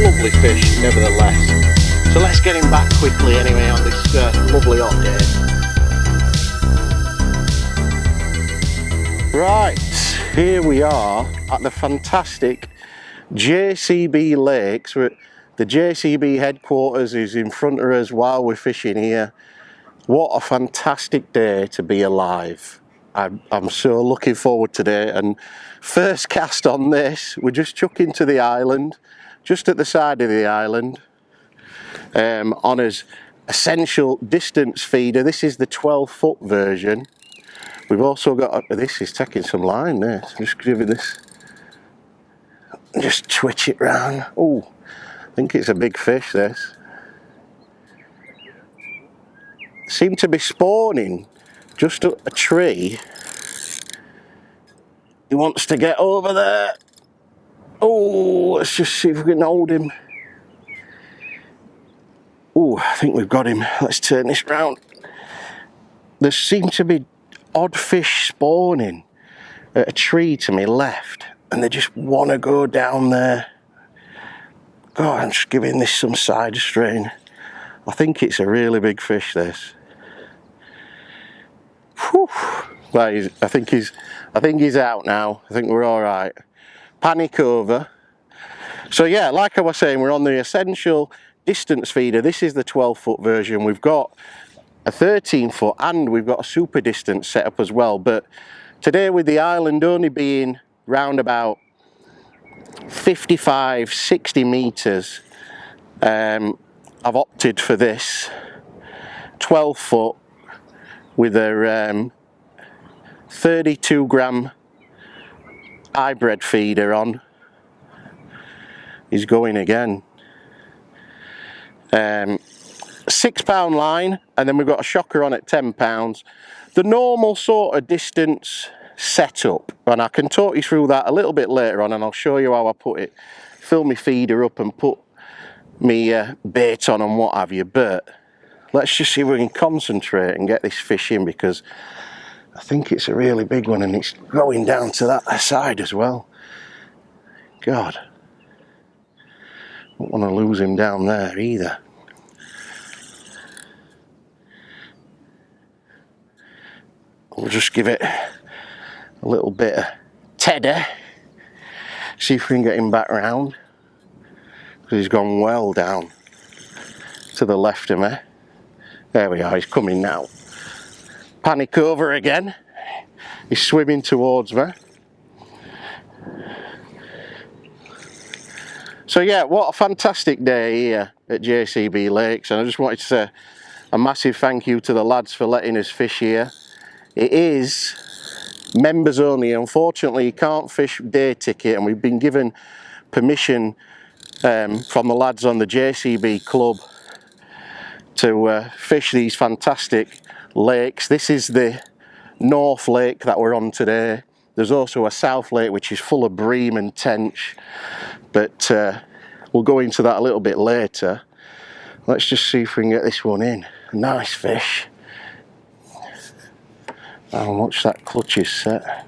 Lovely fish nevertheless. So let's get him back quickly anyway on this lovely hot day. Right, here we are at the fantastic JCB Lakes. We're at the JCB headquarters is in front of us while we're fishing here. What a fantastic day to be alive. I'm so looking forward today, and first cast on this, we're just chucking to the island, just at the side of the island, on his essential distance feeder. This is the 12-foot version. We've also got, this is taking some line there, so just giving this, just twitch it round. Oh, I think it's a big fish, this. Seem to be spawning just up a tree. He wants to get over there. Oh, let's just see if we can hold him. Oh, I think we've got him. Let's turn this round. There seem to be odd fish spawning at a tree to my left, and they just want to go down there. God, I'm just giving this some side strain. I think it's a really big fish, this. Whew. Well, I think he's out now. I think we're all right. Panic over. So yeah, like I was saying, we're on the essential distance feeder. This is the 12-foot version. We've got a 13-foot and we've got a super distance setup as well. But today, with the island only being round about 55-60 meters, I've opted for this 12-foot with a 32-gram hybrid feeder on. He's going again. 6-pound line, and then we've got a shocker on at 10 pounds. The normal sort of distance setup, and I can talk you through that a little bit later on, and I'll show you how I put it, fill my feeder up and put me bait on and what have you. But let's just see if we can concentrate and get this fish in, because I think it's a really big one, and it's going down to that side as well. God, don't want to lose him down there either. We'll just give it a little bit of tedder, see if we can get him back round, because he's gone well down to the left of me. There we are, he's coming now. Panic over again. He's swimming towards me. So yeah, what a fantastic day here at JCB Lakes, and I just wanted to say a massive thank you to the lads for letting us fish here. It is members only. Unfortunately, you can't fish day ticket, and we've been given permission from the lads on the JCB club to fish these fantastic lakes. This is the North Lake that we're on today. There's also a South Lake which is full of bream and tench, but we'll go into that a little bit later. Let's just see if we can get this one in. Nice fish. How much that clutch is set.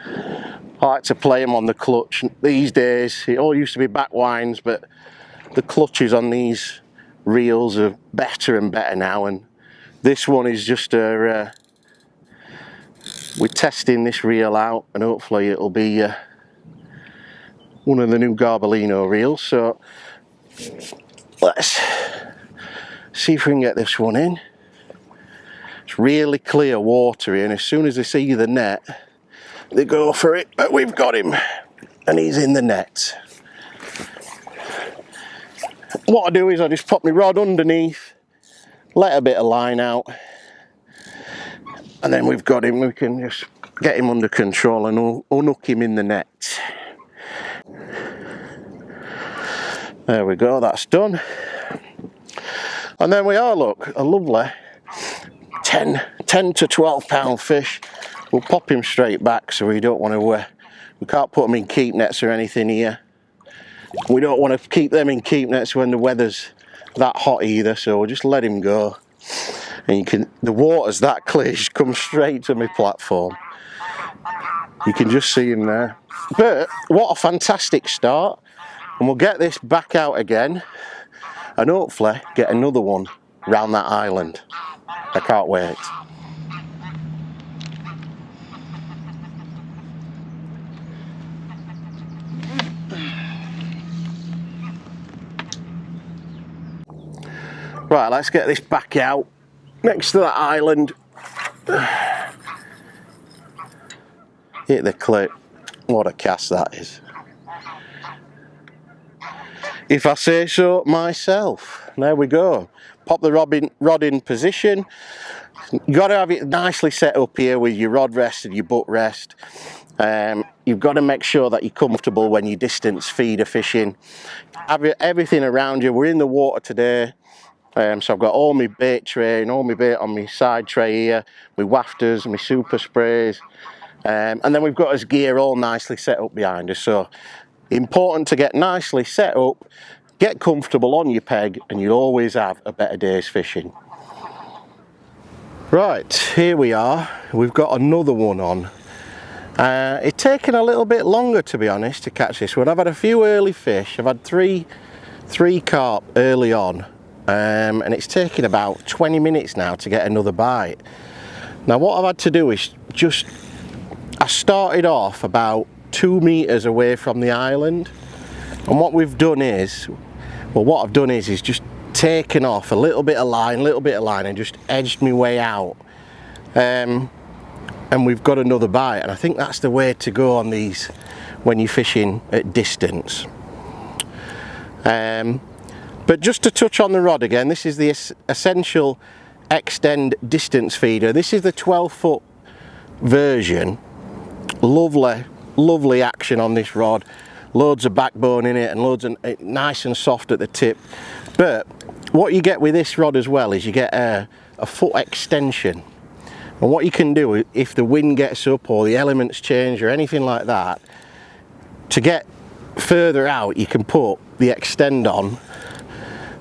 I like to play them on the clutch these days. It all used to be back winds, but the clutches on these reels are better and better now, and this one is just a we're testing this reel out, and hopefully it'll be one of the new Garbolino reels, so let's see if we can get this one in. It's really clear water here, and as soon as they see the net they go for it. But we've got him and he's in the net. What I do is I just pop my rod underneath, let a bit of line out, and then we've got him. We can just get him under control and unhook him in the net. There we go, that's done. And then we are, look, a lovely 10 to 12 pound fish. We'll pop him straight back, so we don't want to, we can't put them in keep nets or anything here. We don't want to keep them in keep nets when the weather's that hot either, so we'll just let him go. And you can, the water's that clear, just come straight to my platform. You can just see him there. But what a fantastic start. And we'll get this back out again and hopefully get another one round that island. I can't wait. Right, let's get this back out next to that island. Hit the clip. What a cast that is. If I say so myself. There we go. Pop the rod in position. You've got to have it nicely set up here with your rod rest and your butt rest. You've got to make sure that you're comfortable when you distance feeder fishing. Have everything around you. We're in the water today. So I've got all my bait tray and all my bait on my side tray here, my wafters, my super sprays, and then we've got his gear all nicely set up behind us. So important to get nicely set up, get comfortable on your peg, and you'll always have a better day's fishing. Right, here we are. We've got another one on. It's taken a little bit longer, to be honest, to catch this one. I've had a few early fish. I've had three carp early on. And it's taken about 20 minutes now to get another bite. Now what I've had to do is just, I started off about 2 meters away from the island, and what we've done is, well, what I've done is just taken off a little bit of line and just edged my way out, and we've got another bite. And I think that's the way to go on these when you're fishing at distance. But just to touch on the rod again, this is the Essential Extend Distance Feeder. This is the 12-foot version. Lovely action on this rod. Loads of backbone in it and loads of nice and soft at the tip. But what you get with this rod as well is you get a foot extension. And what you can do if the wind gets up or the elements change or anything like that, to get further out, you can put the extend on.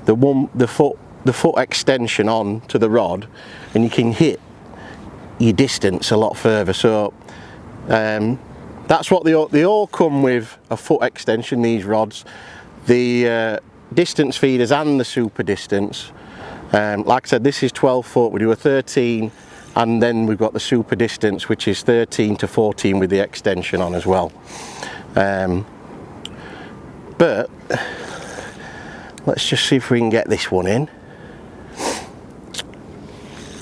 The foot extension on to the rod, and you can hit your distance a lot further. So that's what they all come with, a foot extension, these rods, the distance feeders and the super distance. Like I said, this is 12 foot, we do a 13, and then we've got the super distance, which is 13 to 14 with the extension on as well. But let's just see if we can get this one in.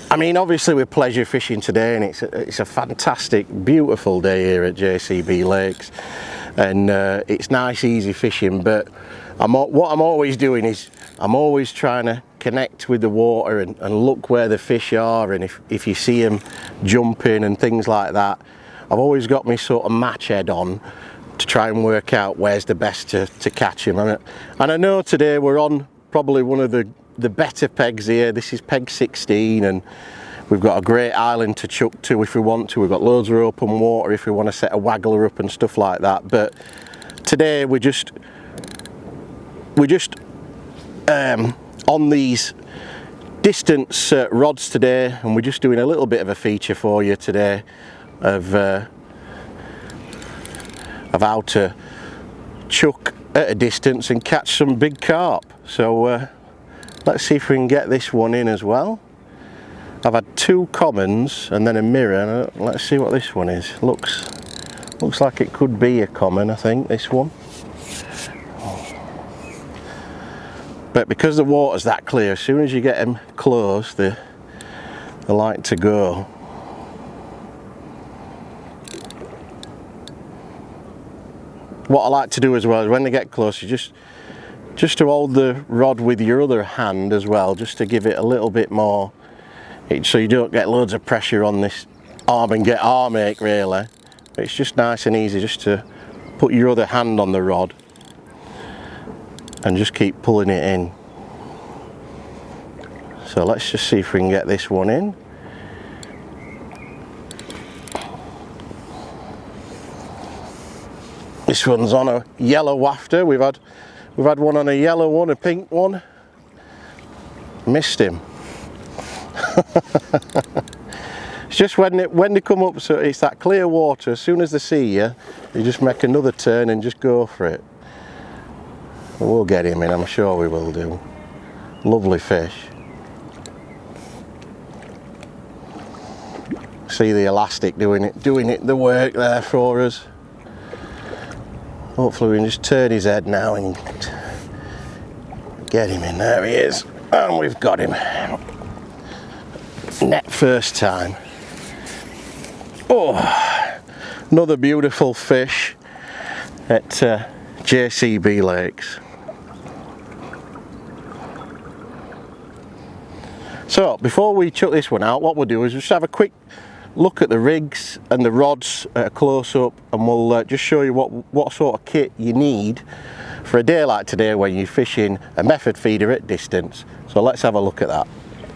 I mean, obviously we're pleasure fishing today, and it's a fantastic, beautiful day here at JCB Lakes, and it's nice, easy fishing. But what I'm always doing is I'm always trying to connect with the water and look where the fish are, and if you see them jumping and things like that, I've always got my sort of match head on to try and work out where's the best to catch him. And I know today we're on probably one of the better pegs here. This is peg 16, and we've got a great island to chuck to if we want to. We've got loads of open water if we want to set a waggler up and stuff like that. But today we're just on these distance rods today, and we're just doing a little bit of a feature for you today of how to chuck at a distance and catch some big carp. So let's see if we can get this one in as well. I've had 2 commons and then a mirror. Let's see what this one is. Looks like it could be a common, I think, this one. But because the water's that clear, as soon as you get them close, they like to go. What I like to do as well is when they get close, you just to hold the rod with your other hand as well, just to give it a little bit more, so you don't get loads of pressure on this arm and get arm ache really. It's just nice and easy just to put your other hand on the rod and just keep pulling it in. So let's just see if we can get this one in. This one's on a yellow wafter. We've had one on a yellow one, a pink one. Missed him. It's just when they come up, so it's that clear water. As soon as they see you, you just make another turn and just go for it. We'll get him in, I'm sure we will do. Lovely fish. See the elastic doing it the work there for us. Hopefully we can just turn his head now and get him in. There he is. And we've got him. Net first time. Oh, another beautiful fish at JCB Lakes. So before we chuck this one out, what we'll do is just have a quick look at the rigs and the rods at a close-up, and we'll just show you what sort of kit you need for a day like today when you're fishing a method feeder at distance. So let's have a look at that.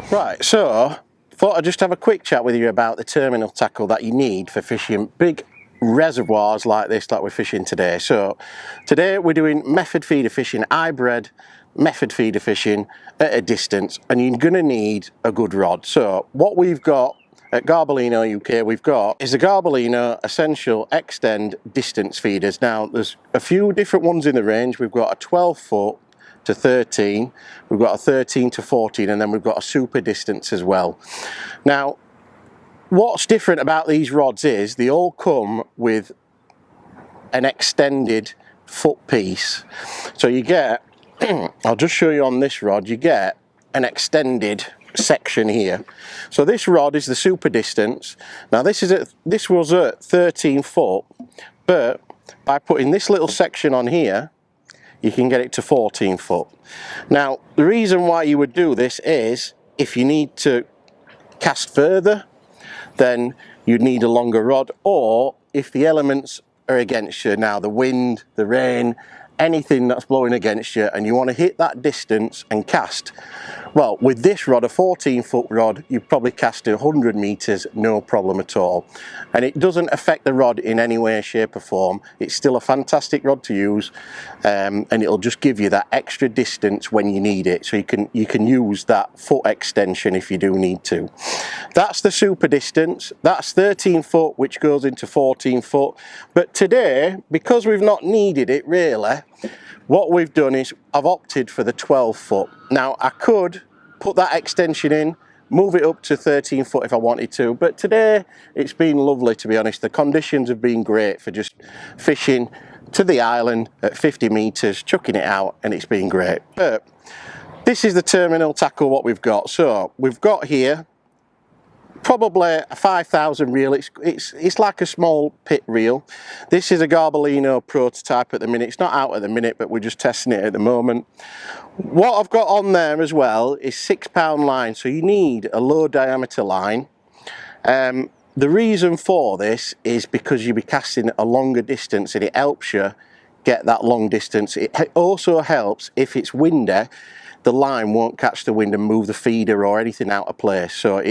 Right, so thought I'd just have a quick chat with you about the terminal tackle that you need for fishing big reservoirs like this, like we're fishing today. So today we're doing method feeder fishing, hybrid method feeder fishing at a distance, and you're going to need a good rod. So what we've got at Garbolino UK, we've got is the Garbolino Essential Extend Distance Feeders. Now there's a few different ones in the range. We've got a 12 foot to 13, we've got a 13 to 14, and then we've got a super distance as well. Now what's different about these rods is they all come with an extended foot piece. So you get, I'll just show you on this rod, you get an extended section here. So this rod is the super distance. Now this was at 13 foot, but by putting this little section on here, you can get it to 14 foot. Now the reason why you would do this is if you need to cast further, then you'd need a longer rod, or if the elements are against you, now the wind, the rain, anything that's blowing against you, and you want to hit that distance and cast, well, with this rod, a 14 foot rod, you probably cast 100 meters, no problem at all. And it doesn't affect the rod in any way, shape or form. It's still a fantastic rod to use, and it'll just give you that extra distance when you need it. So you can use that foot extension if you do need to. That's the super distance. That's 13 foot, which goes into 14 foot. But today, because we've not needed it really, what we've done is I've opted for the 12 foot. Now I could put that extension in, move it up to 13 foot if I wanted to, but today it's been lovely, to be honest. The conditions have been great for just fishing to the island at 50 meters, chucking it out, and it's been great. But this is the terminal tackle what we've got. So we've got here probably a 5,000 reel. It's like a small pit reel. This is a Garbolino prototype at the minute. It's not out at the minute, but we're just testing it at the moment. What I've got on there as well is 6 pound line, so you need a low diameter line. The reason for this is because you'll be casting a longer distance, and it helps you get that long distance. It also helps if it's windy, the line won't catch the wind and move the feeder or anything out of place. So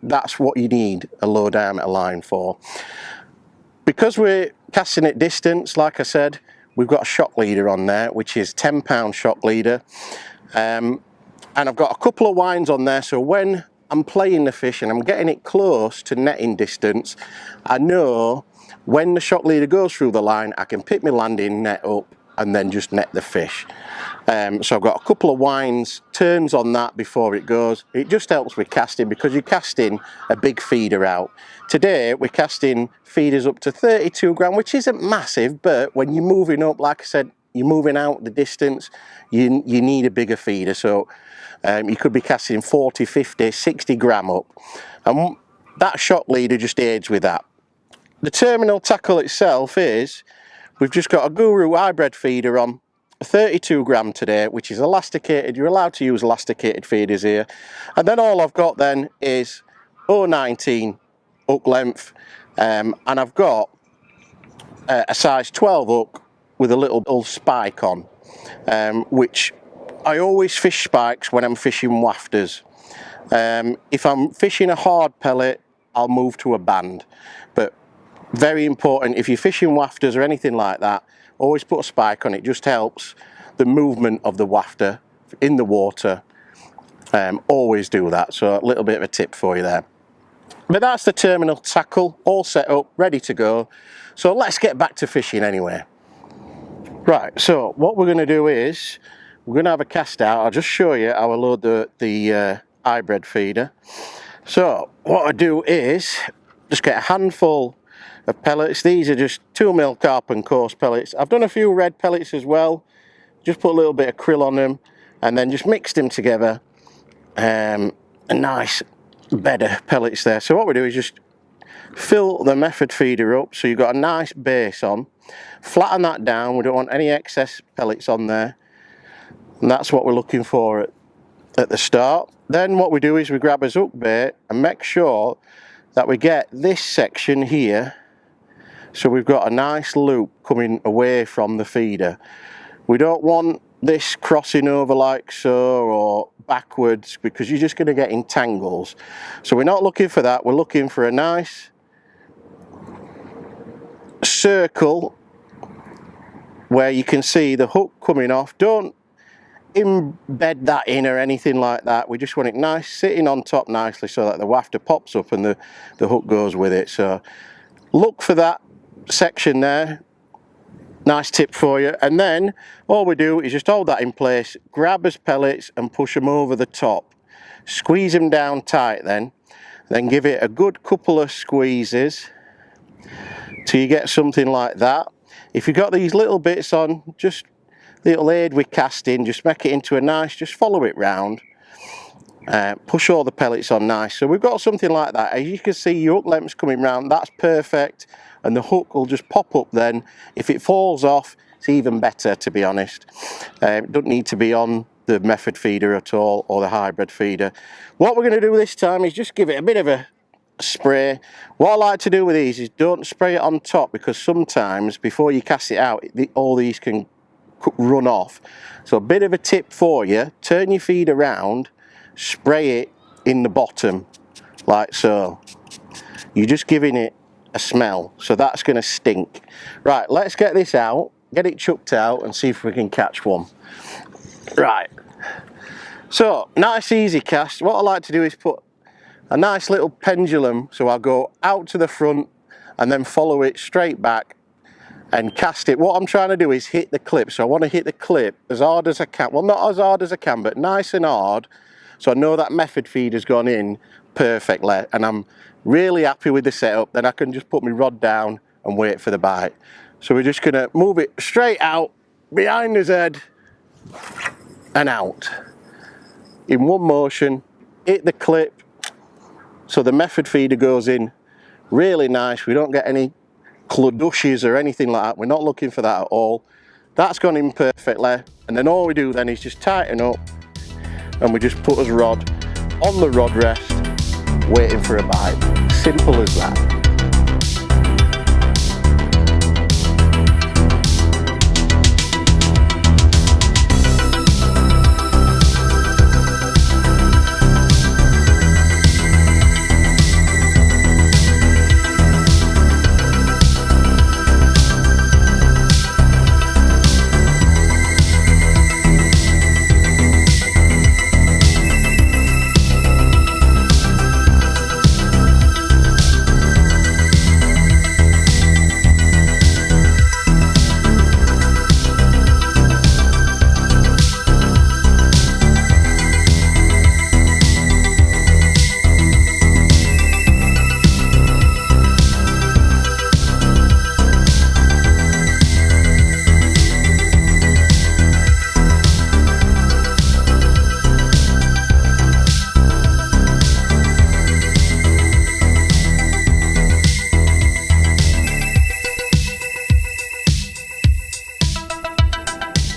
that's what you need a low diameter line for. Because we're casting at distance, like I said, we've got a shock leader on there, which is 10 pound shock leader, and I've got a couple of winds on there, so when I'm playing the fish and I'm getting it close to netting distance, I know when the shock leader goes through the line, I can pick my landing net up and then just net the fish. So I've got a couple of winds, turns on that before it goes. It just helps with casting because you're casting a big feeder out. Today we're casting feeders up to 32 gram, which isn't massive, but when you're moving up, like I said, you're moving out the distance, you need a bigger feeder. So you could be casting 40, 50, 60 gram up, and that shock leader just aids with that. The terminal tackle itself is, we've just got a Guru hybrid feeder on, 32 gram today, which is elasticated. You're allowed to use elasticated feeders here. And then all I've got then is 019 hook length, and I've got a size 12 hook with a little spike on, which I always fish spikes when I'm fishing wafters. If I'm fishing a hard pellet, I'll move to a band, but very important, if you're fishing wafters or anything like that, always put a spike on. It just helps the movement of the wafter in the water. Always do that. So a little bit of a tip for you there. But that's the terminal tackle, all set up, ready to go. So let's get back to fishing anyway. Right, so what we're going to do is, we're going to have a cast out. I'll just show you how I load the hybrid feeder. So what I do is, just get a handful of pellets. These are just 2mm carp and coarse pellets. I've done a few red pellets as well. Just put a little bit of krill on them and then just mix them together. A nice bed of pellets there. So what we do is just fill the method feeder up so you've got a nice base on. Flatten that down. We don't want any excess pellets on there. And that's what we're looking for at the start. Then what we do is we grab a hook bait and make sure that we get this section here, so we've got a nice loop coming away from the feeder. We don't want this crossing over like so or backwards, because you're just going to get in tangles. So we're not looking for that. We're looking for a nice circle where you can see the hook coming off. Don't embed that in or anything like that. We just want it nice, sitting on top nicely so that the wafter pops up and the hook goes with it. So look for that section there. Nice tip for you. And then all we do is just hold that in place, grab us pellets and push them over the top. Squeeze them down tight then give it a good couple of squeezes till you get something like that. If you've got these little bits on, just little aid with casting, just make it into a nice, just follow it round, push all the pellets on nice. So we've got something like that. As you can see, your hook length's coming round, that's perfect, and the hook will just pop up then. If it falls off, it's even better, to be honest. It doesn't need to be on the method feeder at all, or the hybrid feeder. What we're going to do this time is just give it a bit of a spray. What I like to do with these is don't spray it on top, because sometimes before you cast it out, all these can run off. So a bit of a tip for you, turn your feed around, spray it in the bottom like so. You're just giving it a smell, so that's going to stink. Right, let's get this out, get it chucked out and see if we can catch one. Right, so nice easy cast. What I like to do is put a nice little pendulum, so I'll go out to the front and then follow it straight back and cast it. What I'm trying to do is hit the clip, so I want to hit the clip as hard as I can. Well, not as hard as I can, but nice and hard, so I know that method feed has gone in perfectly and I'm really happy with the setup. Then I can just put my rod down and wait for the bite. So we're just going to move it straight out, behind his head and out. In one motion, hit the clip, so the method feeder goes in really nice. We don't get any cludushes or anything like that. We're not looking for that at all. That's gone in perfectly, and then all we do then is just tighten up and we just put his rod on the rod rest, waiting for a bite. Simple as that.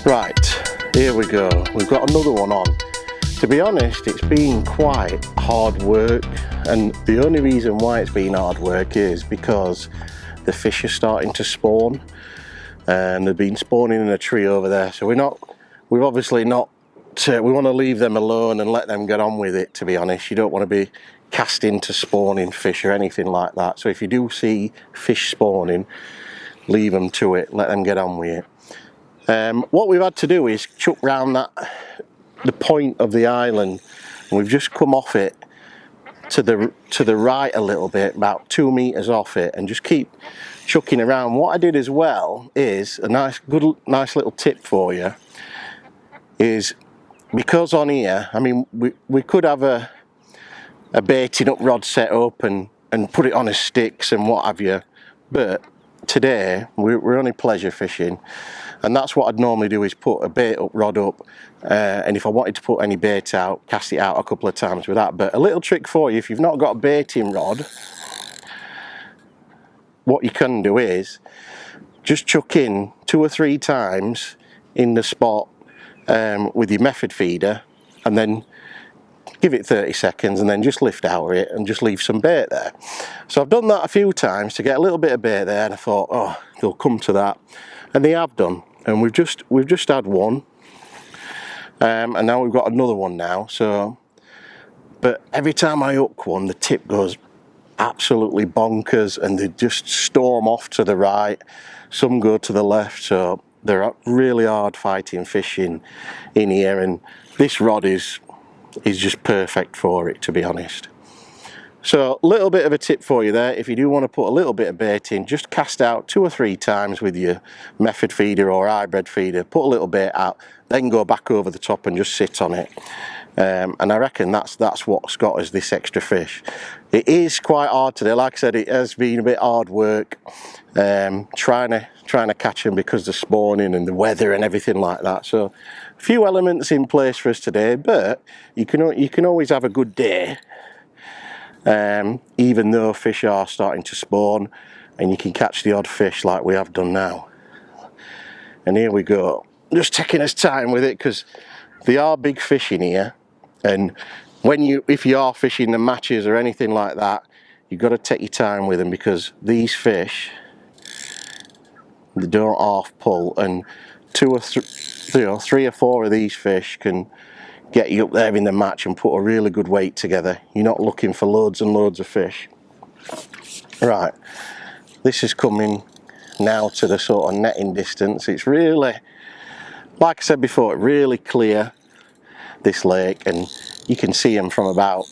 Right, here we go. We've got another one on. To be honest, it's been quite hard work, and the only reason why it's been hard work is because the fish are starting to spawn, and they've been spawning in a tree over there. So we've obviously not. We want to leave them alone and let them get on with it. To be honest, you don't want to be casting to spawning fish or anything like that. So if you do see fish spawning, leave them to it. Let them get on with it. What we've had to do is chuck round the point of the island, and we've just come off it to the right a little bit, about 2 meters off it, and just keep chucking around. What I did as well is a nice little tip for you is, because on here, I mean, we could have a baiting up rod set up and put it on a sticks and what have you, but today we're only pleasure fishing, and that's what I'd normally do, is put a bait up rod up, and if I wanted to put any bait out, cast it out a couple of times with that. But a little trick for you, if you've not got a baiting rod, what you can do is just chuck in 2 or 3 times in the spot with your method feeder, and then give it 30 seconds and then just lift out of it and just leave some bait there. So I've done that a few times to get a little bit of bait there, and I thought, oh, they'll come to that, and they have done. And we've just had one, and now we've got another one now. So, but every time I hook one, the tip goes absolutely bonkers, and they just storm off to the right. Some go to the left. So they're really hard fighting fish in here, and this rod is just perfect for it, to be honest. So a little bit of a tip for you there: if you do want to put a little bit of bait in, just cast out 2 or 3 times with your method feeder or hybrid feeder, put a little bait out, then go back over the top and just sit on it. And I reckon that's what's got us this extra fish. It is quite hard today. Like I said, it has been a bit hard work trying to catch them because of the spawning and the weather and everything like that. So a few elements in place for us today, but you can always have a good day, even though fish are starting to spawn, and you can catch the odd fish like we have done now. And here we go, just taking us time with it, because they are big fish in here, and if you are fishing the matches or anything like that, you've got to take your time with them, because these fish, they don't half pull, and 3 or 4 of these fish can get you up there in the match and put a really good weight together. You're not looking for loads and loads of fish. Right, this is coming now to the sort of netting distance. It's really, like I said before, really clear, this lake, and you can see them from about,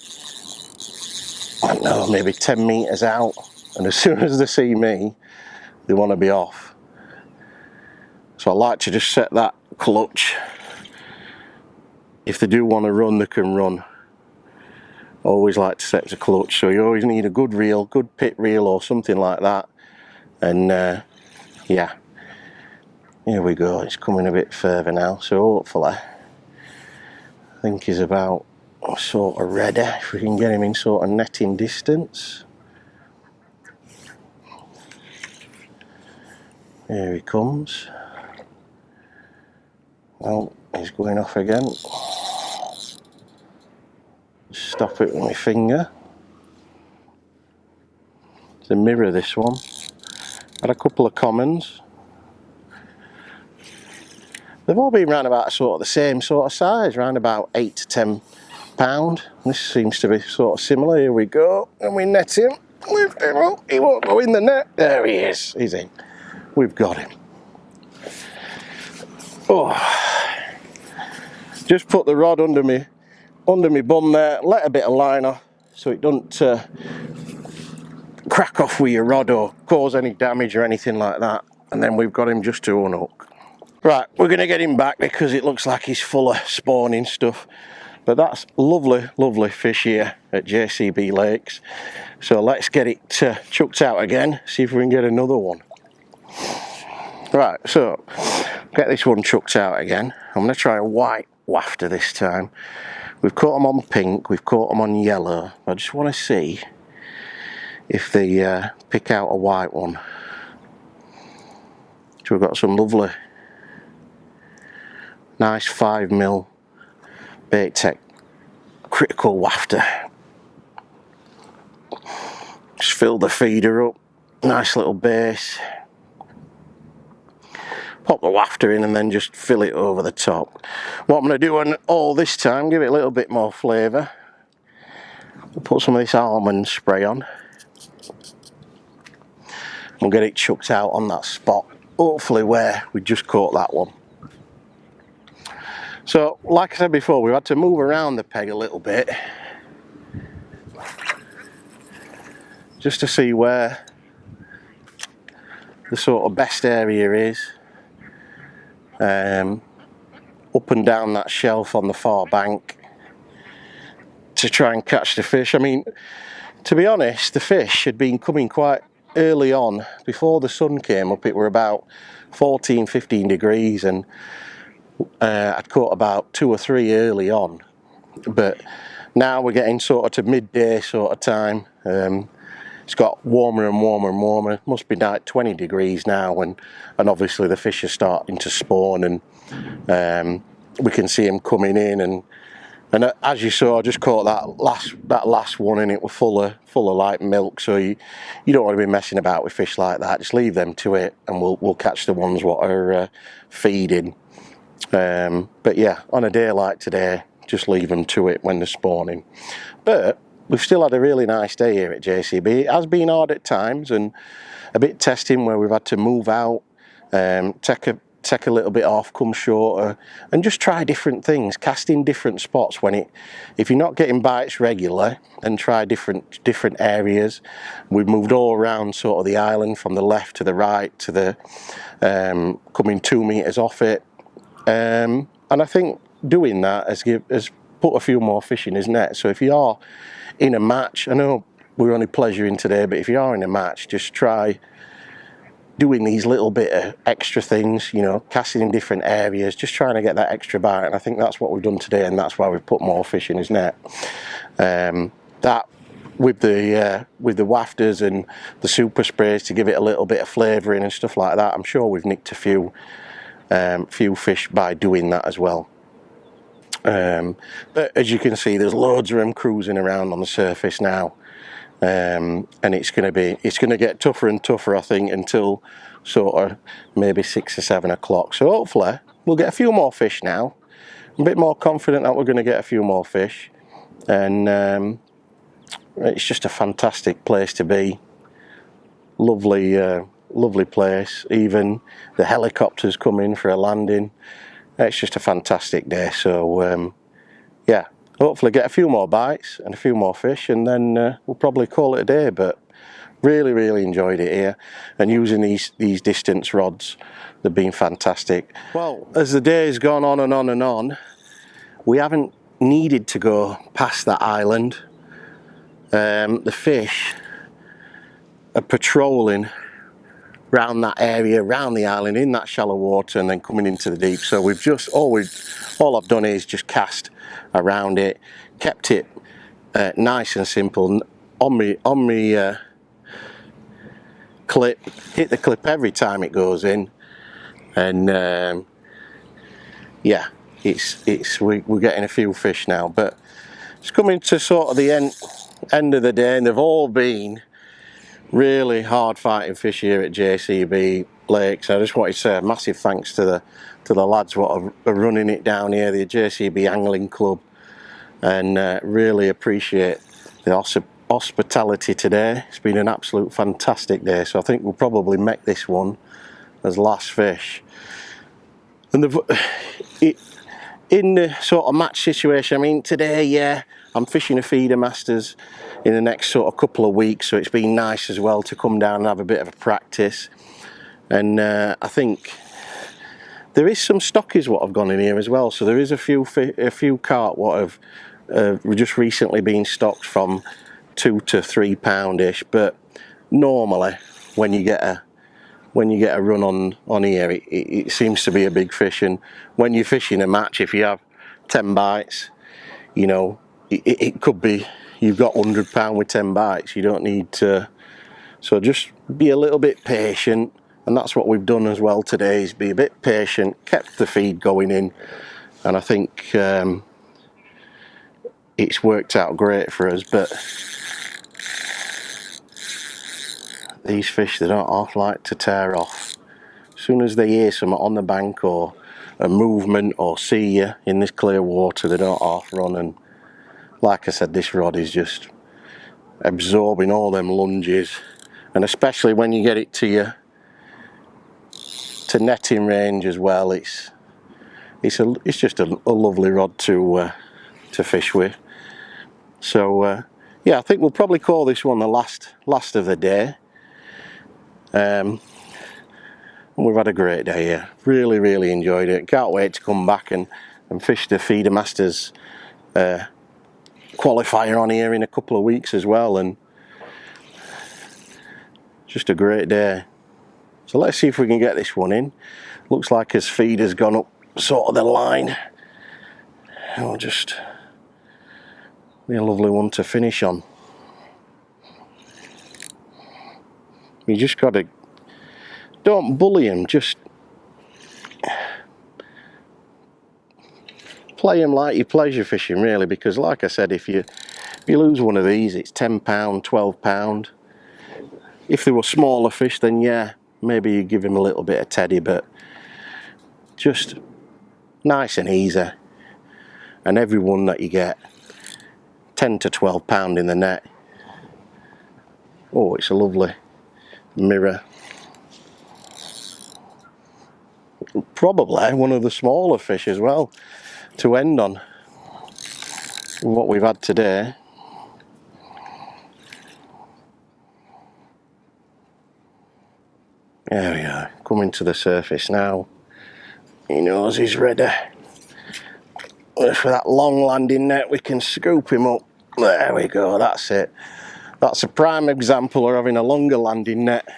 I don't know, maybe 10 meters out, and as soon as they see me, they want to be off. So I like to just set that clutch. If they do want to run, they can run. Always like to set the clutch, so you always need a good reel, good pit reel or something like that. And yeah, here we go. It's coming a bit further now, so hopefully, I think he's about sort of ready, if we can get him in sort of netting distance. Here he comes. Oh, he's going off again. Stop it with my finger. It's a mirror, this one. Had a couple of commons. They've all been round about sort of the same sort of size, round about 8 to 10 pound. This seems to be sort of similar. Here we go, and we net him. Lift him up. He won't go in the net. There he is. He's in. We've got him. Oh, just put the rod under me bum there. Let a bit of line off so it doesn't crack off with your rod or cause any damage or anything like that. And then we've got him just to unhook. Right, we're going to get him back because it looks like he's full of spawning stuff. But that's lovely, lovely fish here at JCB Lakes. So let's get it chucked out again, see if we can get another one. Right, so get this one chucked out again. I'm going to try a white wafter this time. We've caught them on pink, we've caught them on yellow. I just want to see if they pick out a white one. So we've got some lovely Nice 5mm Bait Tech critical wafter. Just fill the feeder up, nice little base. Pop the wafter in and then just fill it over the top. What I'm going to do on all this time, give it a little bit more flavour. We'll put some of this almond spray on. We'll get it chucked out on that spot, hopefully where we just caught that one. So, like I said before, we've had to move around the peg a little bit just to see where the sort of best area is. Up and down that shelf on the far bank to try and catch the fish. I mean, to be honest, the fish had been coming quite early on. Before the sun came up, it were about 14-15 degrees, and I'd caught about 2 or 3 early on. But now we're getting sort of to midday sort of time. It's got warmer and warmer and warmer. It must be like 20 degrees now, and obviously the fish are starting to spawn, and we can see them coming in, and as you saw, I just caught that last one, and it was full of like milk. So you don't want to be messing about with fish like that. Just leave them to it, and we'll catch the ones what are feeding. But yeah, on a day like today, just leave them to it when they're spawning. But we've still had a really nice day here at JCB. It has been hard at times and a bit testing where we've had to move out, take a little bit off, come shorter, and just try different things, cast in different spots if you're not getting bites regular, and try different areas. We've moved all around sort of the island from the left to the right to the coming 2 meters off it, and I think doing that has put a few more fish in his net. So if you are in a match, I know we're only pleasuring today, but if you are in a match, just try doing these little bit of extra things, you know, casting in different areas, just trying to get that extra bite. And I think that's what we've done today, and that's why we've put more fish in his net. That with the wafters and the super sprays to give it a little bit of flavouring and stuff like that, I'm sure we've nicked a few fish by doing that as well. But as you can see, there's loads of them cruising around on the surface now. And it's going to get tougher and tougher, I think, until sort of maybe 6 or 7 o'clock. So hopefully we'll get a few more fish now. I'm a bit more confident that we're going to get a few more fish, and it's just a fantastic place to be. Lovely place. Even the helicopters come in for a landing. It's just a fantastic day. So yeah, hopefully get a few more bites and a few more fish, and then we'll probably call it a day. But really enjoyed it here, and using these distance rods, they've been fantastic. Well, as the day's gone on and on and on, we haven't needed to go past that island. The fish are patrolling round that area, round the island, in that shallow water, and then coming into the deep. So we've just all I've done is just cast around it, kept it nice and simple. On me clip, hit the clip every time it goes in, and yeah, we're getting a few fish now. But it's coming to sort of the end of the day, and they've all been really hard fighting fish here at JCB Lakes. I just wanted to say a massive thanks to the lads what are running it down here, the JCB Angling Club, and really appreciate the hospitality today. It's been an absolute fantastic day, so I think we'll probably make this one as last fish. And in the sort of match situation, I mean, today, yeah, I'm fishing a feeder masters in the next sort of couple of weeks, so it's been nice as well to come down and have a bit of a practice. And I think there is some stockies what have gone in here as well, so there is a few carp what have just recently been stocked from 2 to 3 poundish. But normally when you get a run on here, it seems to be a big fish. And when you're fishing a match, if you have 10 bites, you know, it could be you've got £100 with 10 bites. You don't need to, so just be a little bit patient And that's what we've done as well today, is be a bit patient, kept the feed going in, and I think it's worked out great for us. But these fish, they don't half like to tear off. As soon as they hear something on the bank or a movement or see you in this clear water, they don't half run. And like I said, this rod is just absorbing all them lunges, and especially when you get it to netting range as well, it's just a lovely rod to fish with. So yeah, I think we'll probably call this one the last of the day. We've had a great day here. Really enjoyed it. Can't wait to come back and fish the Feeder Masters qualifier on here in a couple of weeks as well, and just a great day. So let's see if we can get this one in. Looks like his feed has gone up sort of the line. It'll just be a lovely one to finish on. You just got to, don't bully him, just play him like you're pleasure fishing, really, because like I said, if you lose one of these, it's £10, £12. If they were smaller fish, then yeah, maybe you give him a little bit of teddy, but just nice and easy. And every one that you get, £10 to £12 in the net. Oh, it's a lovely mirror. Probably one of the smaller fish as well to end on what we've had today. There we are, coming to the surface now. He knows he's ready. For that long landing net, we can scoop him up. There we go, that's it. That's a prime example of having a longer landing net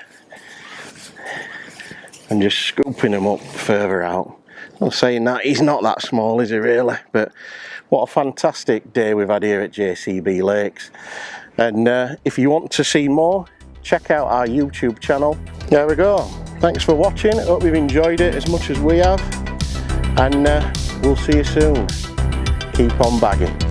and just scooping him up further out. I'm saying that, he's not that small, is he really? But what a fantastic day we've had here at JCB Lakes. And if you want to see more, check out our YouTube channel. There we go. Thanks for watching. I hope you've enjoyed it as much as we have. And we'll see you soon. Keep on bagging.